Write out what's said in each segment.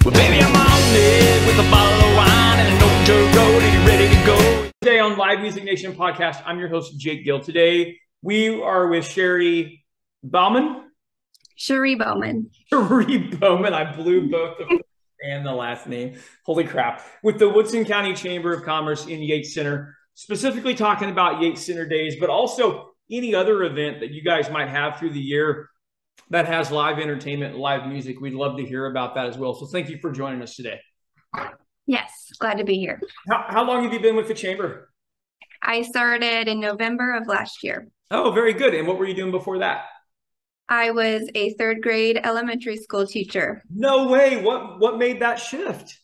Well, baby, I'm on it with a bottle of wine and an old dirt road and ready to go. Today on Live Music Nation podcast, I'm your host, Jake Gill. Today, we are with Chari Bauman. Chari Bauman. Chari Bauman. I blew both the first and the last name. Holy crap. With the Woodsen County Chamber of Commerce in Yates Center, specifically talking about Yates Center Days, but also any other event that you guys might have through the year that has live entertainment and live music. We'd love to hear about that as well. So thank you for joining us today. Yes, glad to be here. How long have you been with the Chamber? I started in November of last year. Oh, very good. And what were you doing before that? I was a third grade elementary school teacher. No way. What made that shift?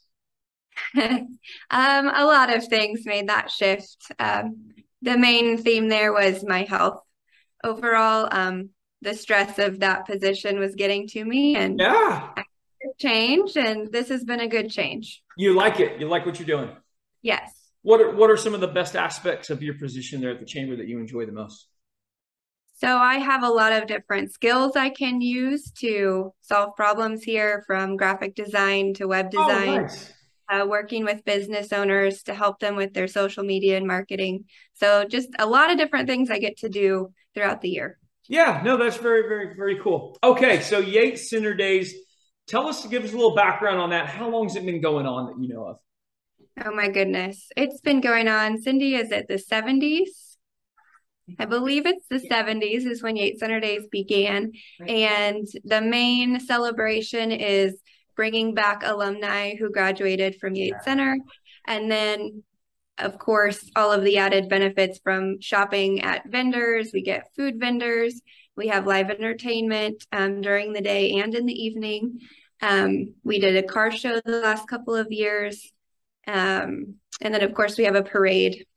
A lot of things made that shift. The main theme there was my health. Overall, the stress of that position was getting to me, and Yeah, I changed, and this has been a good change. you like it. You like what you're doing. Yes. What are some of the best aspects of your position there at the Chamber that you enjoy the most? So I have a lot of different skills I can use to solve problems here, from graphic design to web design. Oh, nice. Working with business owners to help them with their social media and marketing. So just a lot of different things I get to do throughout the year. Yeah, no, that's very, very, very cool. Okay, so Yates Center Days. Give us a little background on that. How long has it been going on that you know of? Oh my goodness. It's been going on. Cindy, is it the 70s? I believe it's the 70s is when Yates Center Days began. And the main celebration is bringing back alumni who graduated from Yates Center. And then, of course, all of the added benefits from shopping at vendors. We get food vendors. We have live entertainment during the day and in the evening. We did a car show the last couple of years. And then, of course, we have a parade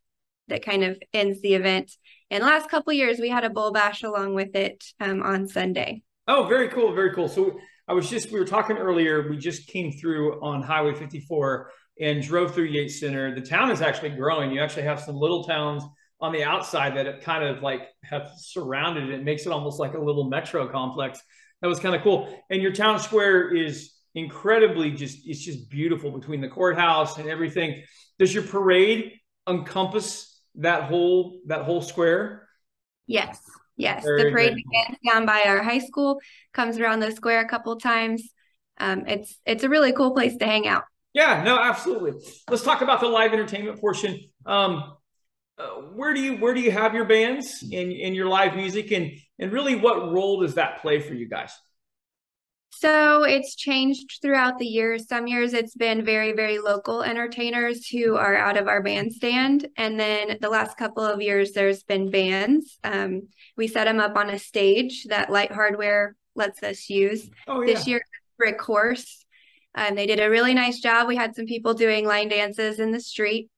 that kind of ends the event. And the last couple of years, we had a bowl bash along with it on Sunday. Oh, very cool. Very cool. So we were talking earlier, we just came through on Highway 54 and drove through Yates Center. The town is actually growing. You actually have some little towns on the outside that it kind of like have surrounded it. It makes it almost like a little metro complex. That was kind of cool. And your town square is incredibly it's just beautiful between the courthouse and everything. Does your parade encompass that whole square? Yes. Yes. Very, the parade cool. begins down by our high school, comes around the square a couple times. It's a really cool place to hang out. Yeah, no, absolutely. Let's talk about the live entertainment portion. Where do you have your bands in your live music, and really what role does that play for you guys? So it's changed throughout the years. Some years it's been very, very local entertainers who are out of our bandstand. And then the last couple of years, there's been bands. We set them up on a stage that Light Hardware lets us use. Oh, yeah. This year, Brick Horse. They did a really nice job. We had some people doing line dances in the street.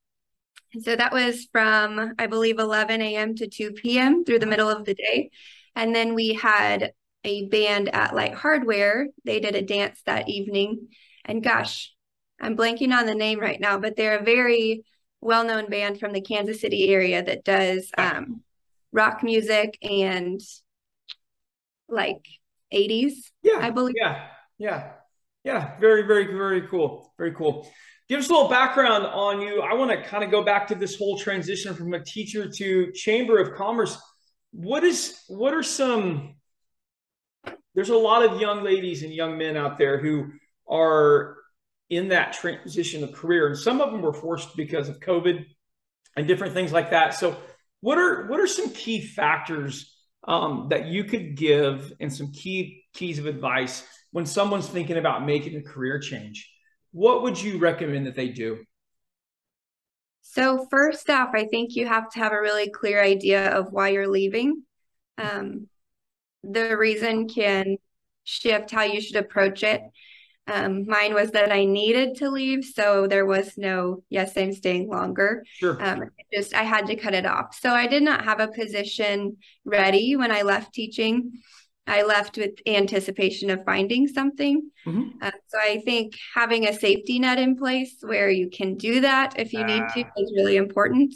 And so that was from, I believe, 11 a.m. to 2 p.m. through the middle of the day. And then we had a band at Light Hardware. They did a dance that evening. And gosh, I'm blanking on the name right now, but they're a very well-known band from the Kansas City area that does rock music and like 80s, Yeah, I believe. Yeah. Very, very, very cool. Very cool. Give us a little background on you. I want to kind of go back to this whole transition from a teacher to Chamber of Commerce. There's a lot of young ladies and young men out there who are in that transition of career, and some of them were forced because of COVID and different things like that. So what are some key factors that you could give, and some keys of advice when someone's thinking about making a career change? What would you recommend that they do? So first off, I think you have to have a really clear idea of why you're leaving. The reason can shift how you should approach it. Mine was that I needed to leave, so there was no, yes, I'm staying longer. Sure. I had to cut it off. So I did not have a position ready when I left teaching. I left with anticipation of finding something. Mm-hmm. So I think having a safety net in place where you can do that if you need to is really important.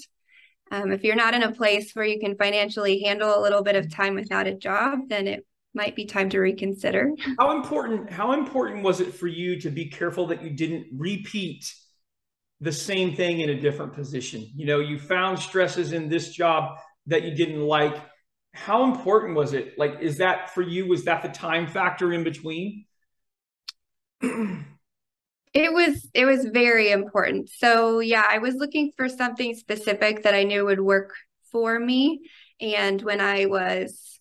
If you're not in a place where you can financially handle a little bit of time without a job, then it might be time to reconsider. How important was it for you to be careful that you didn't repeat the same thing in a different position? You know, you found stresses in this job that you didn't like. How important was it? Like, is that for you, was that the time factor in between? It was very important. So yeah, I was looking for something specific that I knew would work for me. And when I was,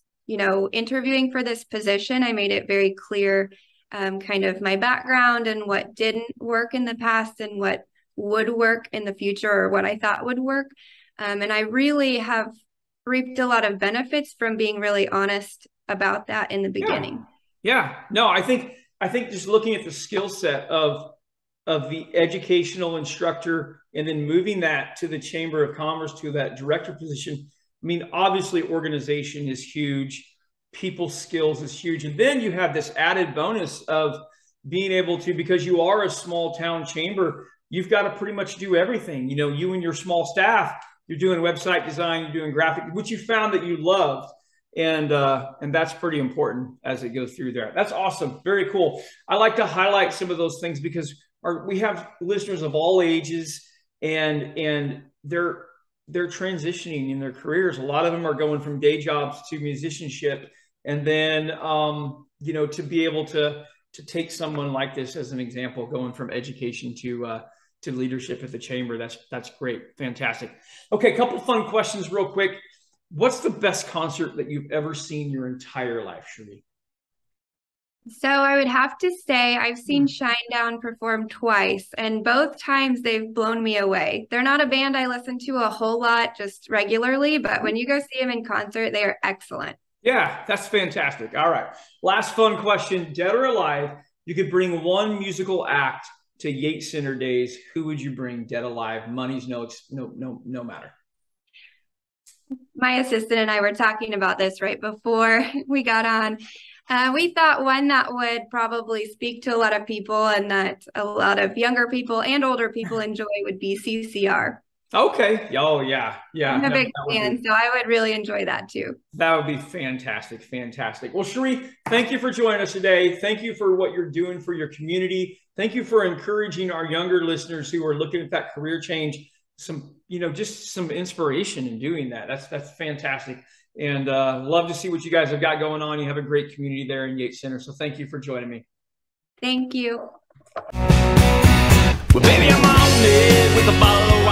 interviewing for this position, I made it very clear kind of my background and what didn't work in the past and what would work in the future, or what I thought would work. And I really have reaped a lot of benefits from being really honest about that in the beginning. Yeah. No, I think just looking at the skill set of the educational instructor and then moving that to the Chamber of Commerce, to that director position. I mean, obviously organization is huge. People skills is huge. And then you have this added bonus of being able to, because you are a small town chamber, you've got to pretty much do everything. You know, you and your small staff, you're doing website design, you're doing graphic, which you found that you loved. And that's pretty important as it goes through there. That's awesome. Very cool. I like to highlight some of those things because we have listeners of all ages, and they're transitioning in their careers. A lot of them are going from day jobs to musicianship. And then, to be able to take someone like this as an example, going from education to leadership at the chamber. That's great. Fantastic. Okay. A couple fun questions real quick. What's the best concert that you've ever seen your entire life, Chari? So I would have to say I've seen Shinedown perform twice, and both times they've blown me away. They're not a band I listen to a whole lot just regularly, but when you go see them in concert, they are excellent. Yeah, that's fantastic. All right. Last fun question. Dead or alive, you could bring one musical act to Yates Center days. Who would you bring, dead, alive? Money's no matter. My assistant and I were talking about this right before we got on. We thought one that would probably speak to a lot of people and that a lot of younger people and older people enjoy would be CCR. Okay. Oh, yeah. Yeah. I'm a big fan, so I would really enjoy that too. That would be fantastic. Fantastic. Well, Chari, thank you for joining us today. Thank you for what you're doing for your community. Thank you for encouraging our younger listeners who are looking at that career change, just some inspiration in doing that. That's fantastic. And love to see what you guys have got going on. You have a great community there in Yates Center. So thank you for joining me. Thank you. Well, baby, I'm on it with a bottle of